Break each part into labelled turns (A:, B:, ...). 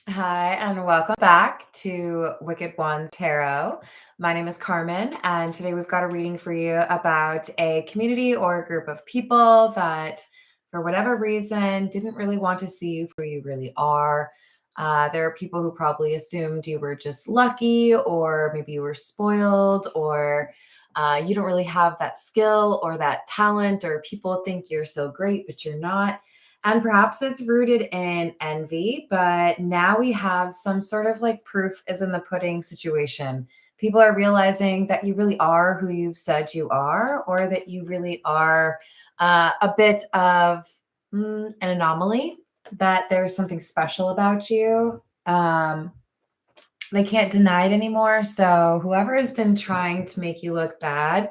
A: Hi, and welcome back to Wicked Ones Tarot. My name is Carmen, and today we've got a reading for you about a community or a group of people that, for whatever reason, didn't really want to see you for who you really are. There are people who probably assumed you were just lucky, or maybe you were spoiled, or you don't really have that skill or that talent, or people think you're so great, but you're not. And perhaps it's rooted in envy, but now we have some sort of like proof is in the pudding situation. People are realizing that you really are who you've said you are, or that you really are a bit of an anomaly, that there's something special about you. They can't deny it anymore. So whoever has been trying to make you look bad,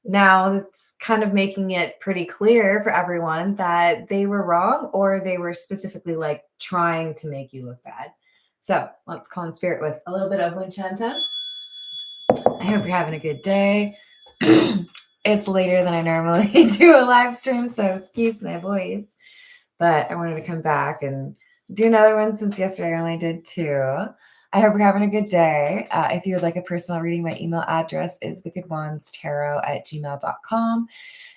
A: now it's kind of making it pretty clear for everyone that they were wrong, or they were specifically like trying to make you look bad. So let's call in spirit with a little bit of Winchanta. I hope you're having a good day. It's later than I normally do a live stream, so excuse my voice. But I wanted to come back and do another one since yesterday I only did two. I hope you're having a good day. If you would like a personal reading, my email address is wickedonestarot@gmail.com.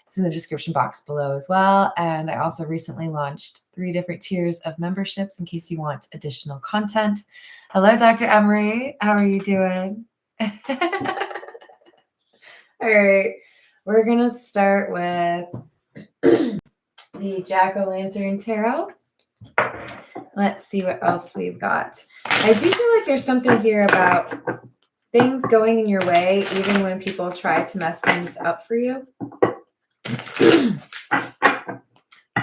A: It's in the description box below as well. And I also recently launched 3 different tiers of memberships in case you want additional content. Hello, Dr. Emery. How are you doing? All right. We're going to start with the Jack-o'-lantern tarot. Let's see what else we've got. I do feel like there's something here about things going in your way, even when people try to mess things up for you.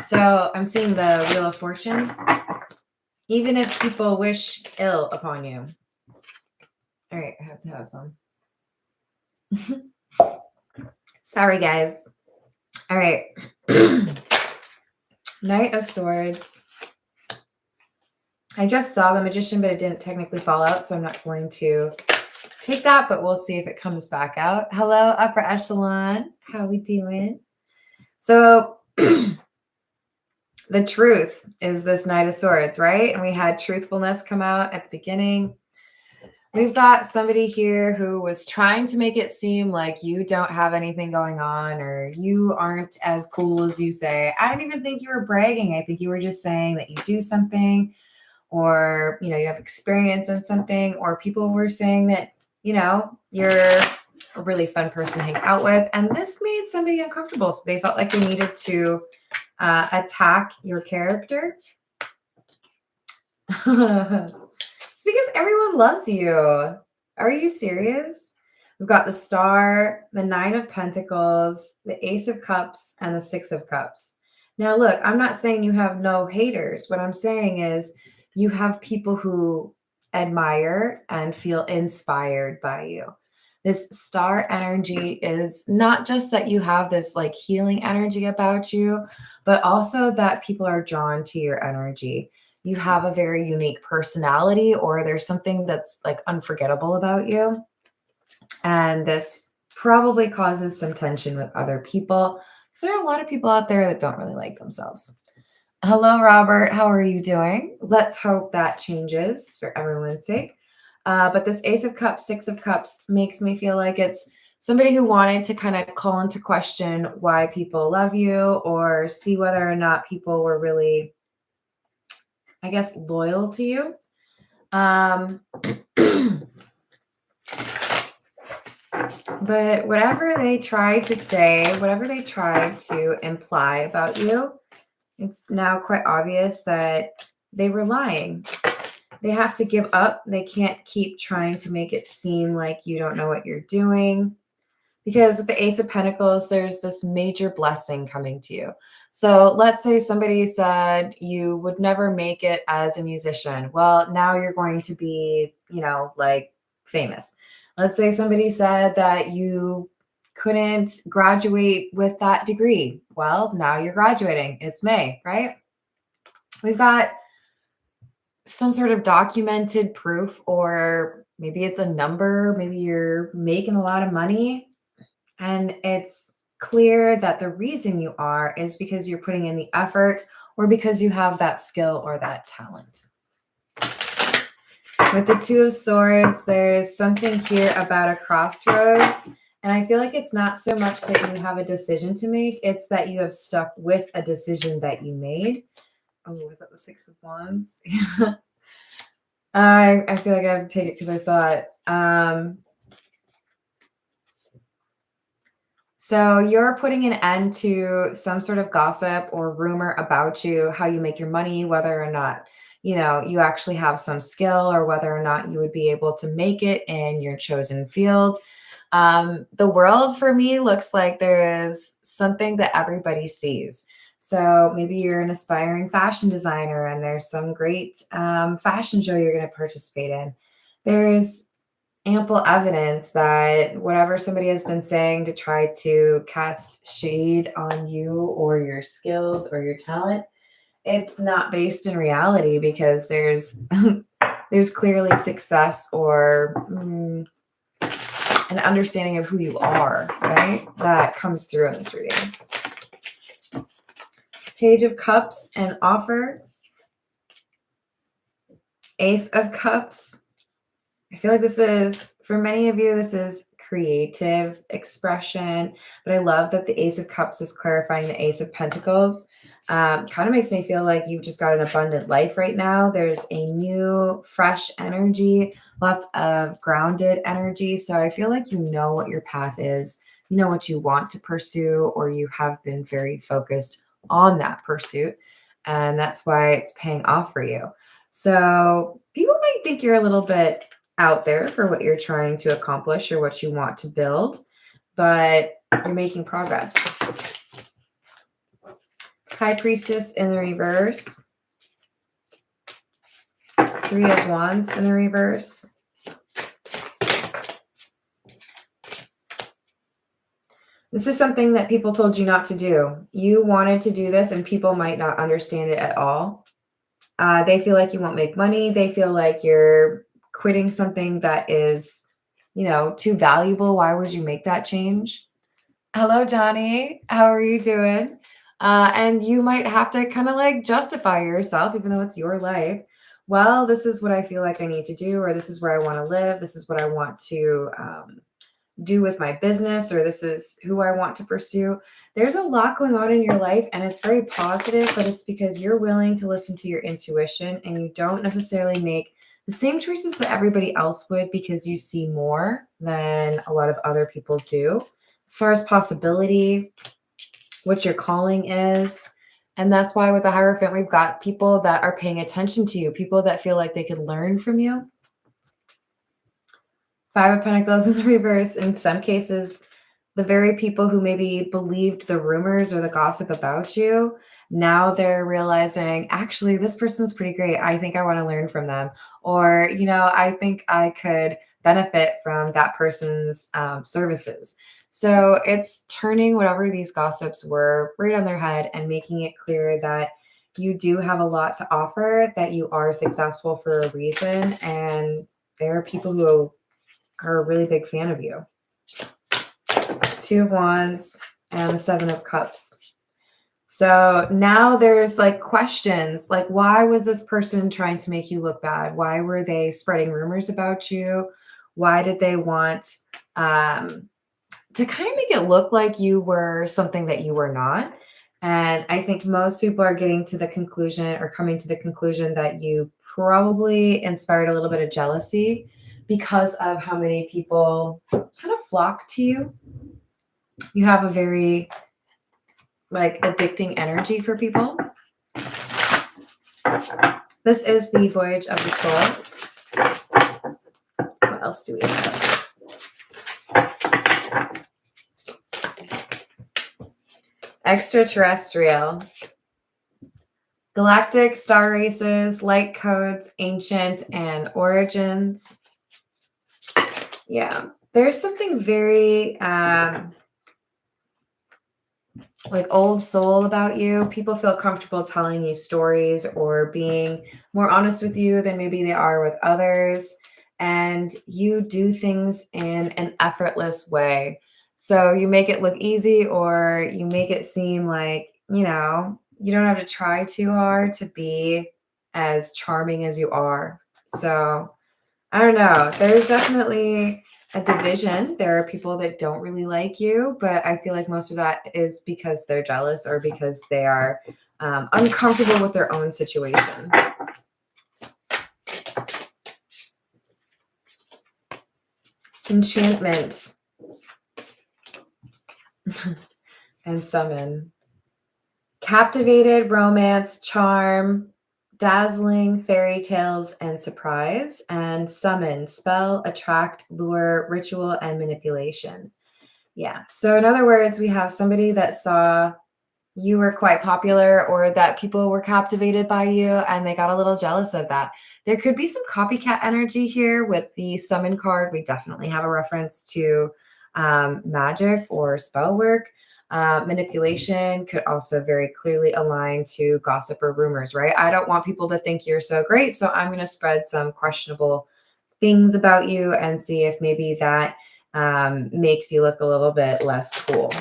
A: So I'm seeing the Wheel of Fortune. Even if people wish ill upon you. All right, I have to have some. Sorry, guys. All right. Knight of Swords. I just saw the Magician, but it didn't technically fall out, so I'm not going to take that, but we'll see if it comes back out. Hello, Upper Echelon. How we doing? So the truth is this Knight of Swords, right? And we had truthfulness come out at the beginning. We've got somebody here who was trying to make it seem like you don't have anything going on, or you aren't as cool as you say. I don't even think you were bragging. I think you were just saying that you do something, or, you have experience in something, or people were saying that, you're a really fun person to hang out with. And this made somebody uncomfortable. So they felt like they needed to attack your character. It's because everyone loves you. Are you serious? We've got the Star, the Nine of Pentacles, the Ace of Cups, and the Six of Cups. Now, look, I'm not saying you have no haters. What I'm saying is you have people who admire and feel inspired by you. This Star energy is not just that you have this like healing energy about you, but also that people are drawn to your energy. You have a very unique personality, or there's something that's like unforgettable about you. And this probably causes some tension with other people, because there are a lot of people out there that don't really like themselves. Hello, Robert. How are you doing? Let's hope that changes for everyone's sake. But this Ace of Cups, Six of Cups makes me feel like it's somebody who wanted to kind of call into question why people love you, or see whether or not people were really, I guess, loyal to you. But whatever they tried to say, whatever they tried to imply about you, it's now quite obvious that they were lying. They have to give up. They can't keep trying to make it seem like you don't know what you're doing. Because with the Ace of Pentacles, there's this major blessing coming to you. So let's say somebody said you would never make it as a musician. Well, now you're going to be, like famous. Let's say somebody said that you couldn't graduate with that degree. Well, now you're graduating. It's May, right? We've got some sort of documented proof, or maybe it's a number. Maybe you're making a lot of money. And it's clear that the reason you are is because you're putting in the effort, or because you have that skill or that talent. With the Two of Swords, there's something here about a crossroads. And I feel like it's not so much that you have a decision to make, it's that you have stuck with a decision that you made. Oh, was that the Six of Wands? I feel like I have to take it because I saw it. So you're putting an end to some sort of gossip or rumor about you, how you make your money, whether or not, you actually have some skill or whether or not you would be able to make it in your chosen field. The world for me looks like there is something that everybody sees. So maybe you're an aspiring fashion designer and there's some great fashion show you're going to participate in. There's ample evidence that whatever somebody has been saying to try to cast shade on you or your skills or your talent, it's not based in reality because there's there's clearly success or an understanding of who you are, right? That comes through in this reading. Page of Cups and offer. Ace of Cups. I feel like this is, for many of you, this is creative expression, but I love that the Ace of Cups is clarifying the Ace of Pentacles. Kind of makes me feel like you've just got an abundant life right now. There's a new, fresh energy, lots of grounded energy. So I feel like you know what your path is, you know what you want to pursue, or you have been very focused on that pursuit. And that's why it's paying off for you. So people might think you're a little bit out there for what you're trying to accomplish or what you want to build, but you're making progress. High Priestess in the reverse. Three of Wands in the reverse. This is something that people told you not to do. You wanted to do this and people might not understand it at all. They feel like you won't make money. They feel like you're quitting something that is, too valuable. Why would you make that change? Hello, Johnny. How are you doing? And you might have to kind of like justify yourself, even though it's your life. Well, this is what I feel like I need to do, or this is where I want to live. This is what I want to do with my business, or this is who I want to pursue. There's a lot going on in your life and it's very positive, but it's because you're willing to listen to your intuition and you don't necessarily make the same choices that everybody else would because you see more than a lot of other people do as far as possibility, what your calling is. And that's why with the Hierophant, we've got people that are paying attention to you, people that feel like they could learn from you. Five of Pentacles in the reverse. In some cases, the very people who maybe believed the rumors or the gossip about you, now they're realizing, actually, this person's pretty great. I think I want to learn from them. Or, I think I could benefit from that person's services. So it's turning whatever these gossips were right on their head and making it clear that you do have a lot to offer, that you are successful for a reason. And there are people who are a really big fan of you. Two of Wands and the Seven of Cups. So now there's like questions like, why was this person trying to make you look bad? Why were they spreading rumors about you? Why did they want to kind of make it look like you were something that you were not? And I think most people are getting to the conclusion or coming to the conclusion that you probably inspired a little bit of jealousy because of how many people kind of flock to you. You have a very like addicting energy for people. This is the Voyage of the Soul. What else do we have? Extraterrestrial. Galactic star races, light codes, ancient, and origins. Yeah, there's something very like old soul about you. People feel comfortable telling you stories or being more honest with you than maybe they are with others. And you do things in an effortless way. So you make it look easy or you make it seem like, you don't have to try too hard to be as charming as you are. So I don't know. There's definitely a division. There are people that don't really like you, but I feel like most of that is because they're jealous or because they are uncomfortable with their own situation. Enchantment and summon. Captivated, romance, charm, dazzling, fairy tales, and surprise. And summon, spell, attract, lure, ritual, and manipulation. Yeah. So in other words, we have somebody that saw you were quite popular or that people were captivated by you and they got a little jealous of that. There could be some copycat energy here with the summon card. We definitely have a reference to magic or spell work. Manipulation could also very clearly align to gossip or rumors, right? I don't want people to think you're so great, so I'm going to spread some questionable things about you and see if maybe that makes you look a little bit less cool.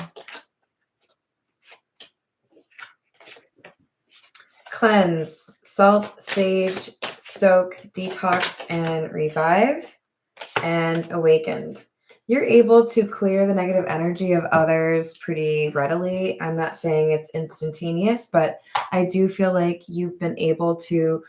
A: Cleanse, salt, sage, soak, detox, and revive, and awakened. You're able to clear the negative energy of others pretty readily. I'm not saying it's instantaneous, but I do feel like you've been able to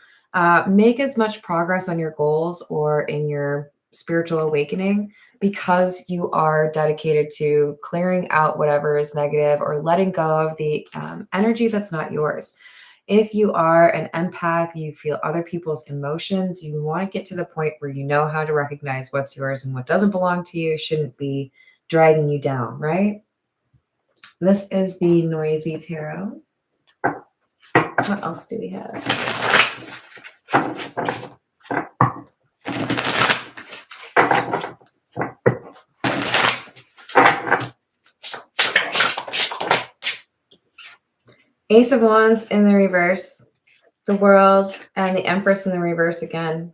A: make as much progress on your goals or in your spiritual awakening because you are dedicated to clearing out whatever is negative or letting go of the energy that's not yours. If you are an empath, you feel other people's emotions, you want to get to the point where you know how to recognize what's yours and what doesn't belong to you, shouldn't be dragging you down, right? This is the Noisy Tarot. What else do we have? Ace of Wands in the reverse, the World, and the Empress in the reverse again.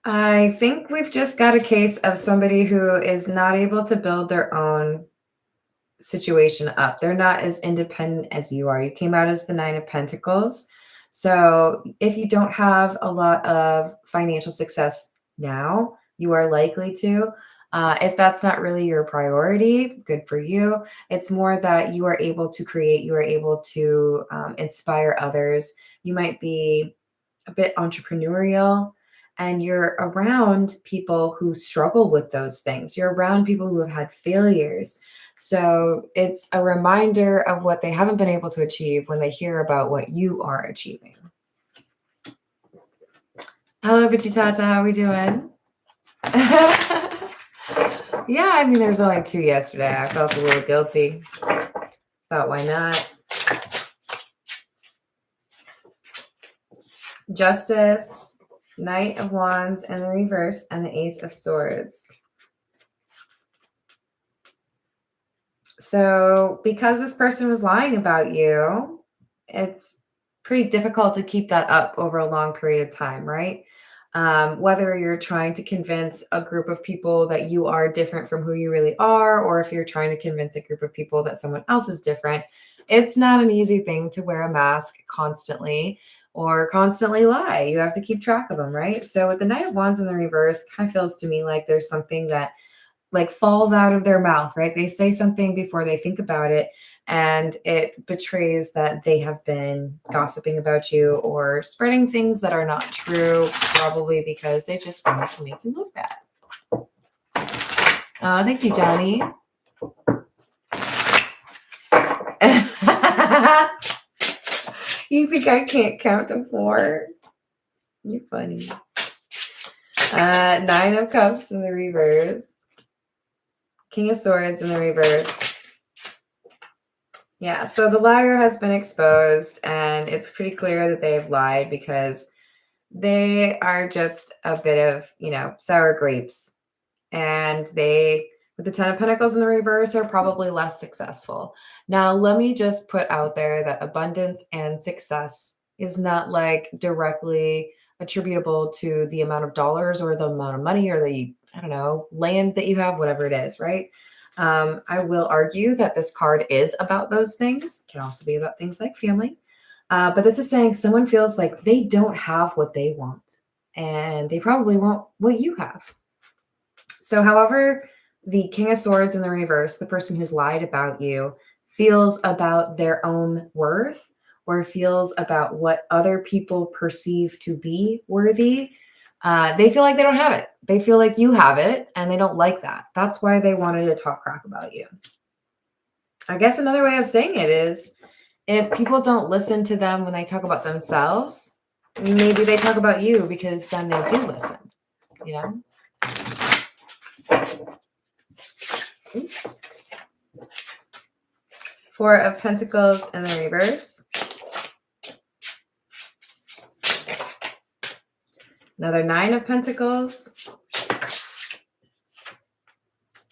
A: I think we've just got a case of somebody who is not able to build their own situation up. They're not as independent as you are. You came out as the Nine of Pentacles. So if you don't have a lot of financial success now, you are likely to. If that's not really your priority, good for you. It's more that you are able to create, you are able to inspire others. You might be a bit entrepreneurial and you're around people who struggle with those things. You're around people who have had failures. So it's a reminder of what they haven't been able to achieve when they hear about what you are achieving. Hello, Bitchy Tata. How are we doing? Yeah, I mean, there's only 2 yesterday. I felt a little guilty. Thought, why not? Justice, Knight of Wands in the reverse, and the Ace of Swords. So because this person was lying about you, it's pretty difficult to keep that up over a long period of time, right? Whether you're trying to convince a group of people that you are different from who you really are, or if you're trying to convince a group of people that someone else is different, it's not an easy thing to wear a mask constantly or constantly lie. You have to keep track of them, right? So with the Knight of Wands in the reverse, kind of feels to me like there's something that like falls out of their mouth, right? They say something before they think about it, and it betrays that they have been gossiping about you or spreading things that are not true, probably because they just wanted to make you look bad. Thank you, Johnny. You think I can't count to 4? You're funny. 9 of Cups in the reverse. King of Swords in the reverse. Yeah, so the liar has been exposed, and it's pretty clear that they've lied because they are just a bit of, sour grapes. And they, with the 10 of Pentacles in the reverse, are probably less successful. Now, let me just put out there that abundance and success is not like directly attributable to the amount of dollars or the amount of money or the, land that you have, whatever it is, right? I will argue that this card is about those things. It can also be about things like family. But this is saying someone feels like they don't have what they want. and they probably want what you have. So, however, the King of Swords in the reverse, the person who's lied about you, feels about their own worth or feels about what other people perceive to be worthy, they feel like they don't have it. They feel like you have it and they don't like that. That's why they wanted to talk crap about you. I guess another way of saying it is if people don't listen to them when they talk about themselves, maybe they talk about you because then they do listen, you know? Four of Pentacles in the reverse. Another Nine of Pentacles.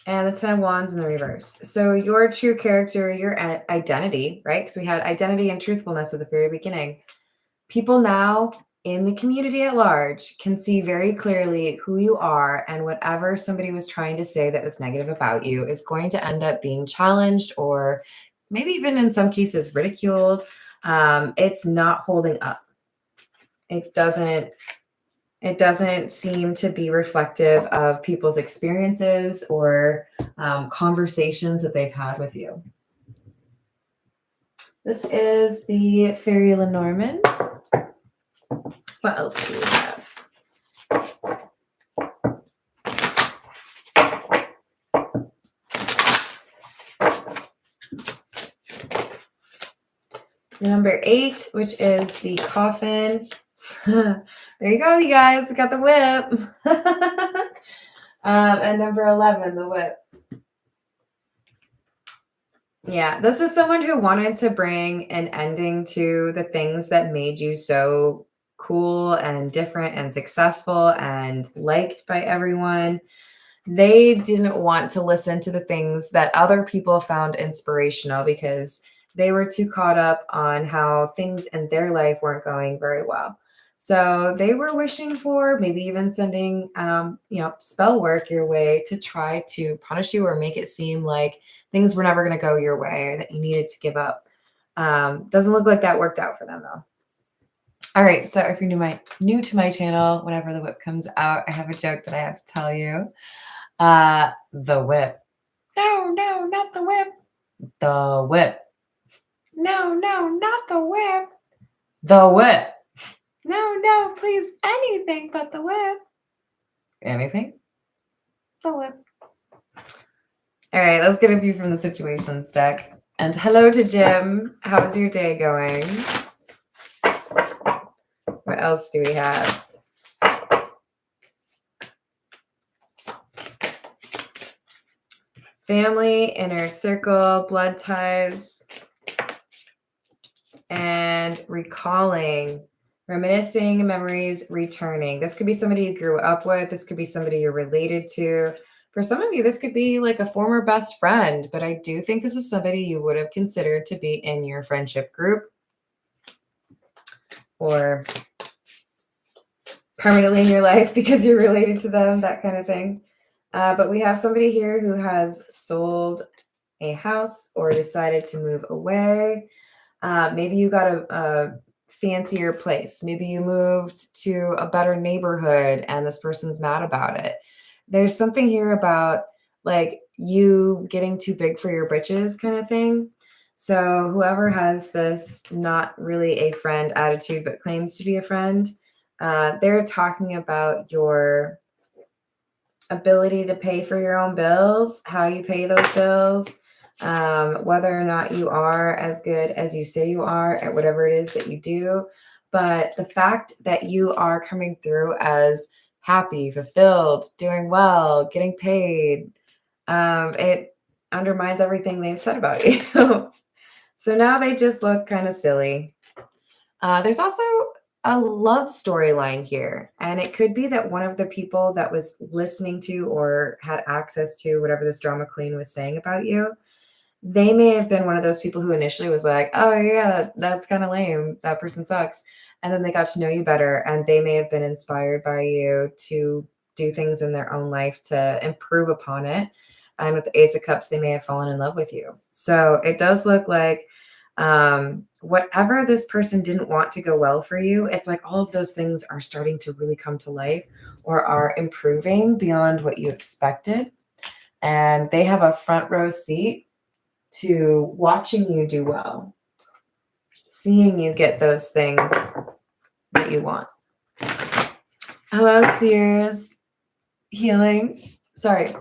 A: And the Ten of Wands in the reverse. So your true character, your identity, right? Because we had identity and truthfulness at the very beginning. People now in the community at large can see very clearly who you are, and whatever somebody was trying to say that was negative about you is going to end up being challenged or maybe even in some cases ridiculed. It's not holding up. It doesn't seem to be reflective of people's experiences or conversations that they've had with you. This is the Fairy Lenormand. What else do we have? Number 8, which is the Coffin. There you go, you guys. Got the whip. And number 11, the whip. Yeah, this is someone who wanted to bring an ending to the things that made you so cool and different and successful and liked by everyone. They didn't want to listen to the things that other people found inspirational because they were too caught up on how things in their life weren't going very well. So they were wishing for, maybe even sending, spell work your way to try to punish you or make it seem like things were never going to go your way or that you needed to give up. Doesn't look like that worked out for them though. All right, so if you're new to my channel, whenever the whip comes out, I have a joke that I have to tell you. The whip. No, not the whip. The whip. No, not the whip. The whip. No, please, anything but the whip. Anything? The whip. All right, let's get a view from the situations deck. And hello to Jim. How's your day going? What else do we have? Family, inner circle, blood ties, and recalling, reminiscing, memories, returning. This could be somebody you grew up with. This could be somebody you're related to. For some of you, this could be like a former best friend, but I do think this is somebody you would have considered to be in your friendship group or permanently in your life because you're related to them, that kind of thing. But we have somebody here who has sold a house or decided to move away. Maybe you got a fancier place. Maybe you moved to a better neighborhood and this person's mad about it. There's something here about like you getting too big for your britches kind of thing. So whoever has this not really a friend attitude but claims to be a friend, they're talking about your ability to pay for your own bills, how you pay those bills, whether or not you are as good as you say you are at whatever it is that you do. But the fact that you are coming through as happy, fulfilled, doing well, getting paid, it undermines everything they've said about you. So now they just look kind of silly. There's also a love storyline here, and it could be that one of the people that was listening to or had access to whatever this drama queen was saying about you, they may have been one of those people who initially was like, oh yeah, that's kind of lame, that person sucks, and then they got to know you better and they may have been inspired by you to do things in their own life to improve upon it. And with the Ace of Cups, they may have fallen in love with you. So it does look like Whatever this person didn't want to go well for you, it's like all of those things are starting to really come to life or are improving beyond what you expected. And they have a front row seat to watching you do well, seeing you get those things that you want. Hello, Sears Healing. Sorry.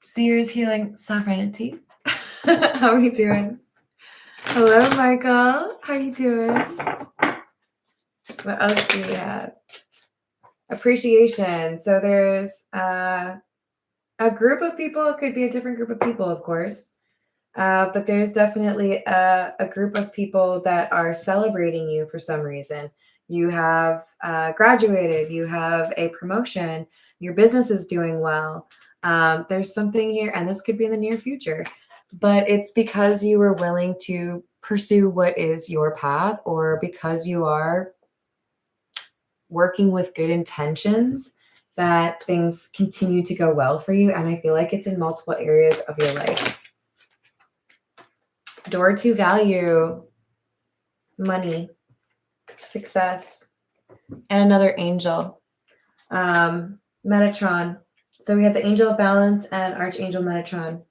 A: Sears Healing Sovereignty. How are you doing? Hello, Michael. How you doing? What else do we have? Appreciation. So there's a group of people. It could be a different group of people, of course. But there's definitely a group of people that are celebrating you for some reason. You have graduated. You have a promotion. Your business is doing well. There's something here, and this could be in the near future, but it's because you were willing to pursue what is your path, or because you are working with good intentions, that things continue to go well for you. And I feel like it's in multiple areas of your life. Door to value, money, success, and another angel. Metatron. So we have the angel of balance and Archangel Metatron.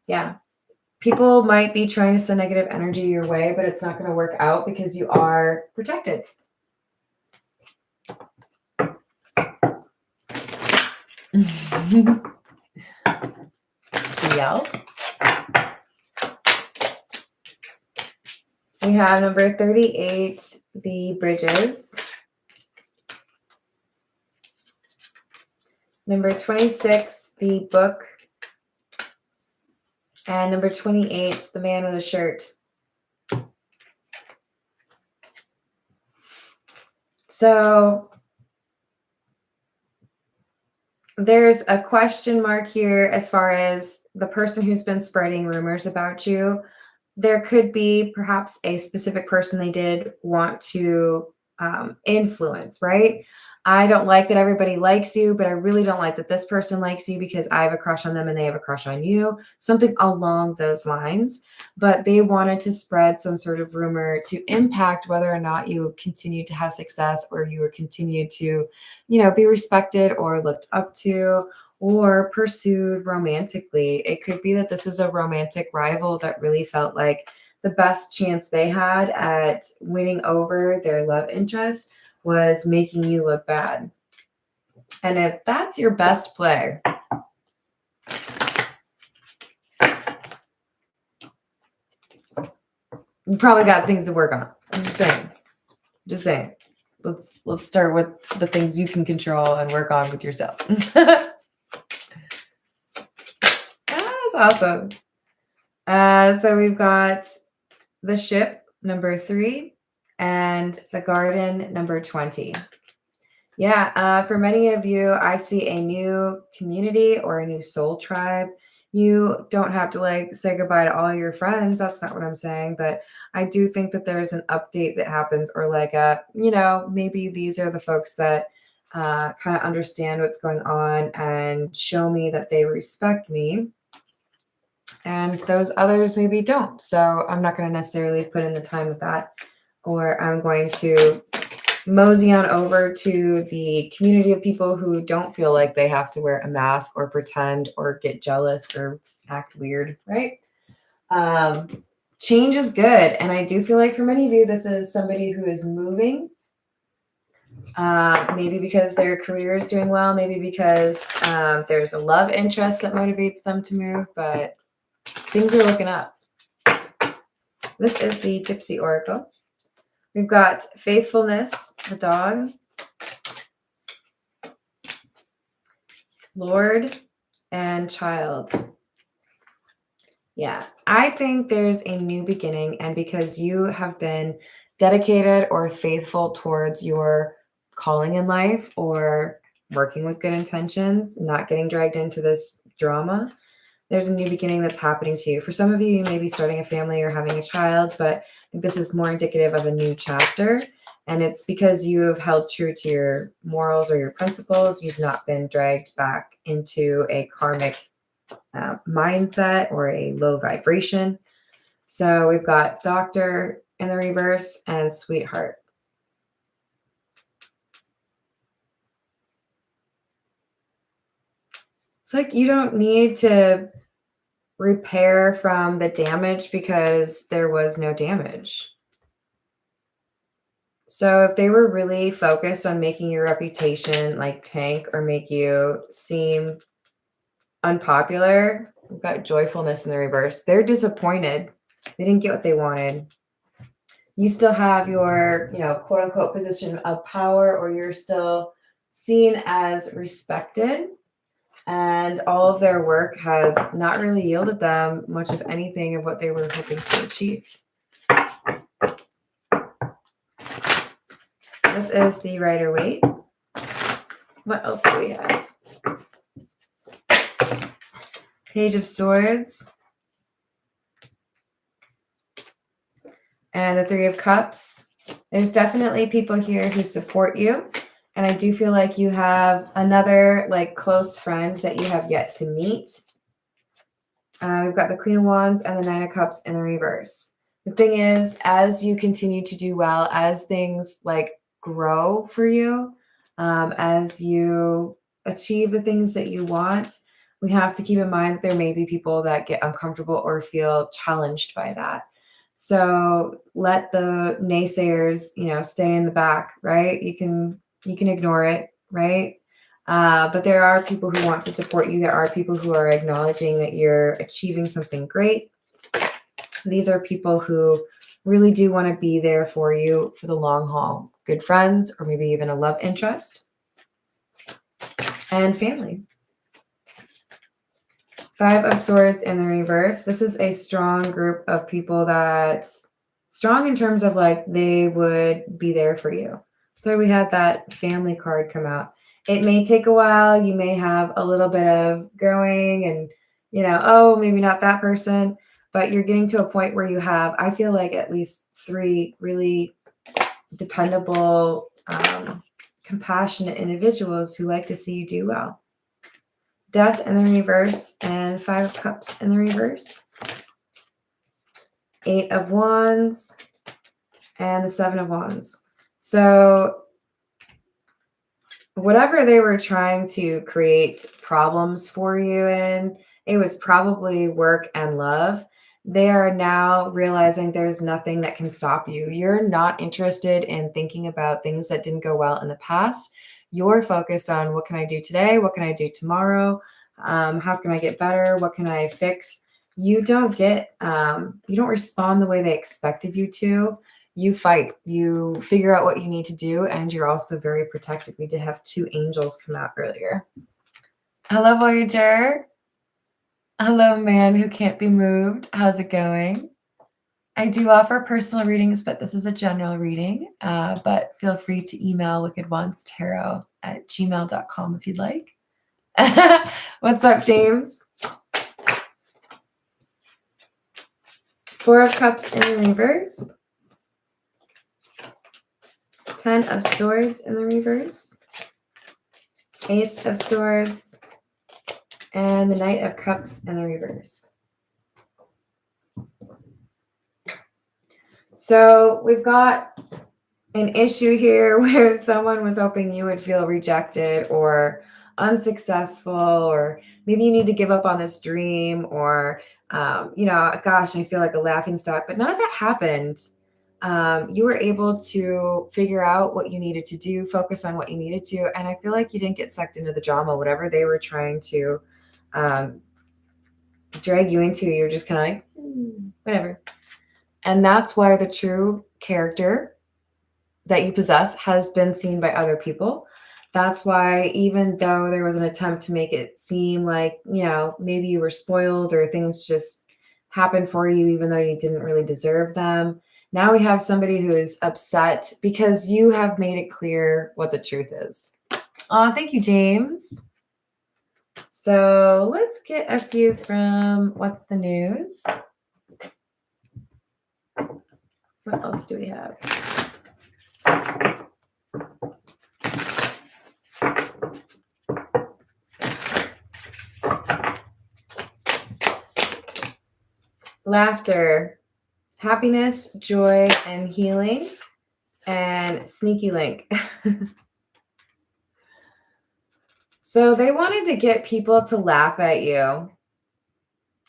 A: Yeah. People might be trying to send negative energy your way, but it's not going to work out because you are protected. Yell. We have number 38, the bridges. Number 26, the book. And number 28, the man with a shirt. So there's a question mark here as far as the person who's been spreading rumors about you. There could be perhaps a specific person they did want to influence, right? I don't like that everybody likes you, but I really don't like that this person likes you because I have a crush on them and they have a crush on you. Something along those lines. But they wanted to spread some sort of rumor to impact whether or not you continue to have success, or you will continue to, be respected or looked up to or pursued romantically. It could be that this is a romantic rival that really felt like the best chance they had at winning over their love interest was making you look bad. And if that's your best play, you probably got things to work on. I'm just saying. Let's start with the things you can control and work on with yourself. That's awesome. So we've got the ship, number 3, and the garden, number 20. Yeah, for many of you, I see a new community or a new soul tribe. You don't have to say goodbye to all your friends. That's not what I'm saying. But I do think that there's an update that happens, or maybe these are the folks that kind of understand what's going on and show me that they respect me. And those others maybe don't. So I'm not going to necessarily put in the time with that, or I'm going to mosey on over to the community of people who don't feel like they have to wear a mask or pretend or get jealous or act weird, right? Change is good. And I do feel like for many of you, this is somebody who is moving. Maybe because their career is doing well, maybe because there's a love interest that motivates them to move, but things are looking up. This is the Gypsy Oracle. We've got faithfulness, the dog, Lord, and child. Yeah, I think there's a new beginning, and because you have been dedicated or faithful towards your calling in life, or working with good intentions, not getting dragged into this drama, there's a new beginning that's happening to you. For some of you, you may be starting a family or having a child, but I think this is more indicative of a new chapter. And it's because you have held true to your morals or your principles. You've not been dragged back into a karmic mindset or a low vibration. So we've got Doctor in the reverse and Sweetheart. It's like you don't need to repair from the damage because there was no damage. So if they were really focused on making your reputation like tank or make you seem unpopular, we've got Joyfulness in the reverse. They're disappointed. They didn't get what they wanted. You still have your, quote unquote position of power, or you're still seen as respected. And all of their work has not really yielded them much of anything of what they were hoping to achieve. This is the Rider-Waite. What else do we have? Page of Swords. And the Three of Cups. There's definitely people here who support you. And I do feel like you have another close friend that you have yet to meet. We've got the Queen of Wands and the Nine of Cups in the reverse. The thing is, as you continue to do well, as things grow for you, as you achieve the things that you want, we have to keep in mind that there may be people that get uncomfortable or feel challenged by that. So let the naysayers, stay in the back, right? You can ignore it, right? But there are people who want to support you. There are people who are acknowledging that you're achieving something great. These are people who really do want to be there for you for the long haul. Good friends, or maybe even a love interest. And family. Five of Swords in the reverse. This is a strong group of people that, strong in terms of they would be there for you. So we had that family card come out. It may take a while. You may have a little bit of growing and, maybe not that person, but you're getting to a point where you have, I feel like, at least 3 really dependable, compassionate individuals who like to see you do well. Death in the reverse and Five of Cups in the reverse. 8 of Wands and the 7 of Wands. So whatever they were trying to create problems for you in, it was probably work and love. They are now realizing there's nothing that can stop you. You're not interested in thinking about things that didn't go well in the past. You're focused on, what can I do today? What can I do tomorrow? How can I get better? What can I fix? You don't respond the way they expected you to. You fight, you figure out what you need to do, and you're also very protected. We did have 2 angels come out earlier. Hello, Voyager. Hello, man who can't be moved. How's it going? I do offer personal readings, but this is a general reading. But feel free to email wickedwandstarot@gmail.com if you'd like. What's up, James? 4 of Cups in the reverse. 10 of Swords in the reverse. Ace of Swords. And the Knight of Cups in the reverse. So we've got an issue here where someone was hoping you would feel rejected or unsuccessful, or maybe you need to give up on this dream, or, gosh, I feel like a laughingstock, but none of that happened. You were able to figure out what you needed to do, focus on what you needed to, and I feel like you didn't get sucked into the drama, whatever they were trying to drag you into. You're just kind of whatever. And that's why the true character that you possess has been seen by other people. That's why, even though there was an attempt to make it seem like, maybe you were spoiled or things just happened for you, even though you didn't really deserve them, now we have somebody who is upset because you have made it clear what the truth is. Oh, thank you, James. So let's get a few from What's the News? What else do we have? Laughter. happiness, joy, and healing, and sneaky link. So they wanted to get people to laugh at you.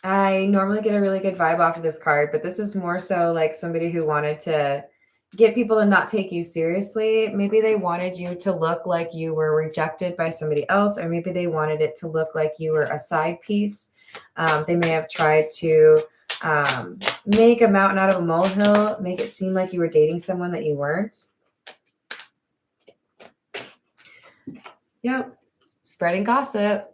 A: I normally get a really good vibe off of this card, but this is more so like somebody who wanted to get people to not take you seriously. Maybe they wanted you to look like you were rejected by somebody else, or maybe they wanted it to look like you were a side piece. They may have tried to make a mountain out of a molehill, make it seem like you were dating someone that you weren't. Yep. Spreading gossip.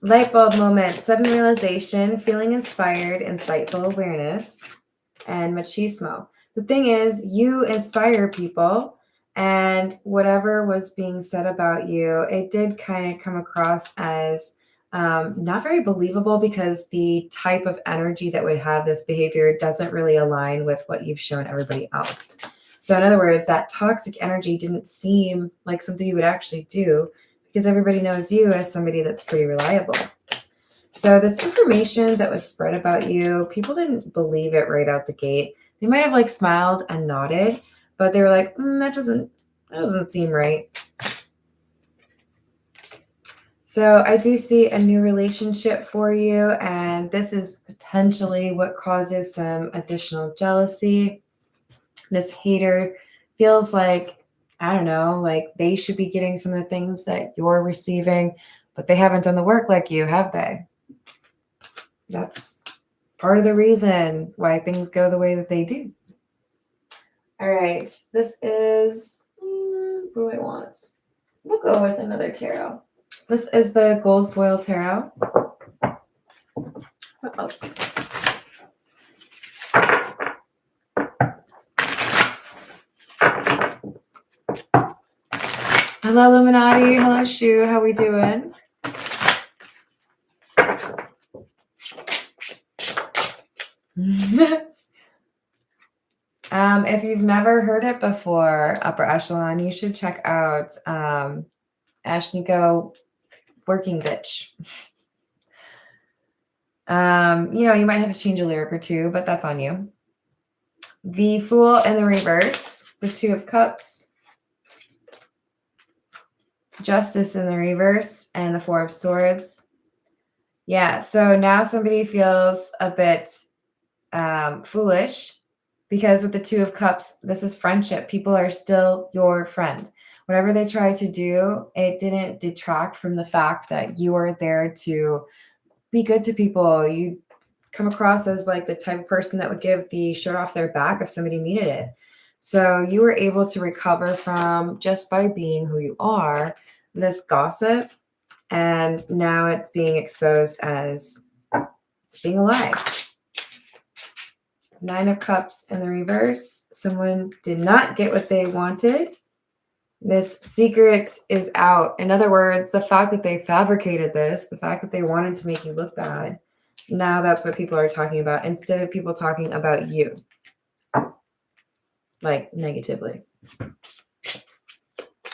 A: Light bulb moment, sudden realization, feeling inspired, insightful awareness, and machismo. The thing is, you inspire people, and whatever was being said about you, it did kind of come across as not very believable, because the type of energy that would have this behavior doesn't really align with what you've shown everybody else. So in other words, that toxic energy didn't seem like something you would actually do, because everybody knows you as somebody that's pretty reliable. So this information that was spread about you, people didn't believe it right out the gate. They might have like smiled and nodded, but they were like, that doesn't seem right. So I do see a new relationship for you, and this is potentially what causes some additional jealousy. This hater feels like, I don't know, like they should be getting some of the things that you're receiving, but they haven't done the work like you, have they? That's part of the reason why things go the way that they do. All right, this is, what do I want? We'll go with another tarot. This is the gold foil tarot. What else? Hello, Illuminati. Hello, Shu. How we doing? If you've never heard it before, Upper Echelon, you should check out Ashniko Working Bitch. You might have to change a lyric or two, but that's on you. The Fool in the reverse, the Two of Cups, Justice in the reverse, and the Four of Swords. Yeah, so now somebody feels a bit foolish, because with the Two of Cups, this is friendship. People are still your friend. Whatever they tried to do, it didn't detract from the fact that you are there to be good to people. You come across as like the type of person that would give the shirt off their back if somebody needed it. So you were able to recover from, just by being who you are, this gossip, and now it's being exposed as being a lie. Nine of Cups in the reverse. Someone did not get what they wanted. This secret is out. In other words, the fact that they fabricated this, the fact that they wanted to make you look bad, now that's what people are talking about, instead of people talking about you, like negatively.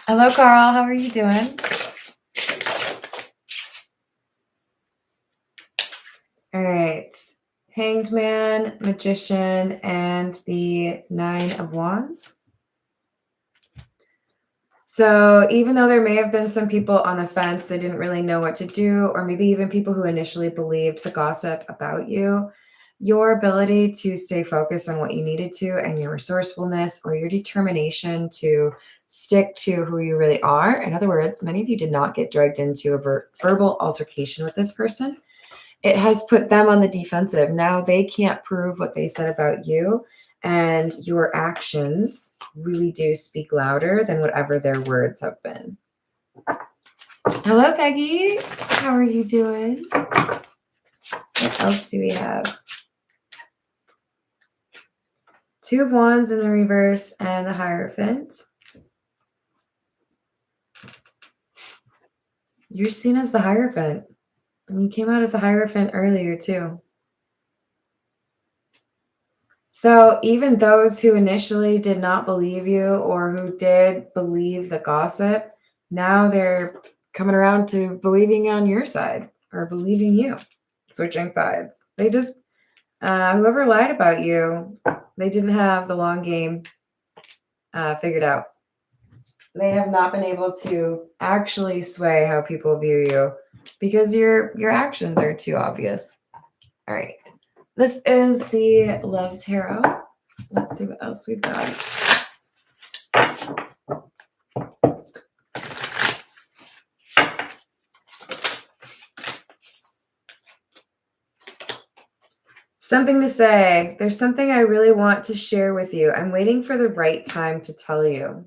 A: Hello, Carl. How are you doing? All right. Hanged Man, Magician, and the Nine of Wands. So even though there may have been some people on the fence that didn't really know what to do, or maybe even people who initially believed the gossip about you, your ability to stay focused on what you needed to, and your resourcefulness or your determination to stick to who you really are. In other words, many of you did not get dragged into a verbal altercation with this person. It has put them on the defensive. Now they can't prove what they said about you, and your actions really do speak louder than whatever their words have been. Hello, Peggy. How are you doing? What else do we have? Two of Wands in the reverse and the Hierophant. You're seen as the Hierophant. And you came out as a Hierophant earlier too. So even those who initially did not believe you, or who did believe the gossip, now they're coming around to believing on your side. are believing you, switching sides. They just, whoever lied about you, they didn't have the long game figured out. They have not been able to actually sway how people view you because your actions are too obvious. All right. This is the Love Tarot. Let's see what else we've got. Something to say. There's something I really want to share with you. I'm waiting for the right time to tell you.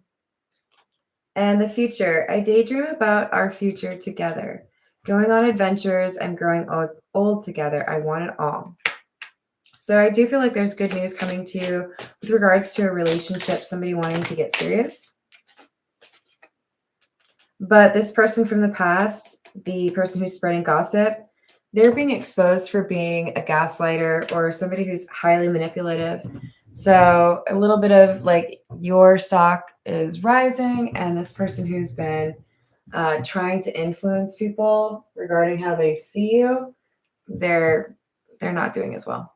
A: And the future. I daydream about our future together. Going on adventures and growing old together. I want it all. So I do feel like there's good news coming to you with regards to a relationship, somebody wanting to get serious. But this person from the past, the person who's spreading gossip, they're being exposed for being a gaslighter or somebody who's highly manipulative. So a little bit of like your stock is rising, and this person who's been trying to influence people regarding how they see you, they're not doing as well.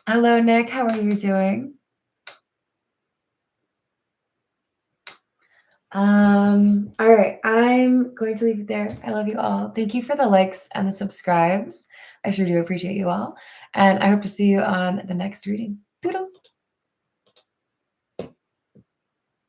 A: Hello, Nick. How are you doing? All right, I'm going to leave it there. I love you all. Thank you for the likes and the subscribes. I sure do appreciate you all. And I hope to see you on the next reading. Toodles.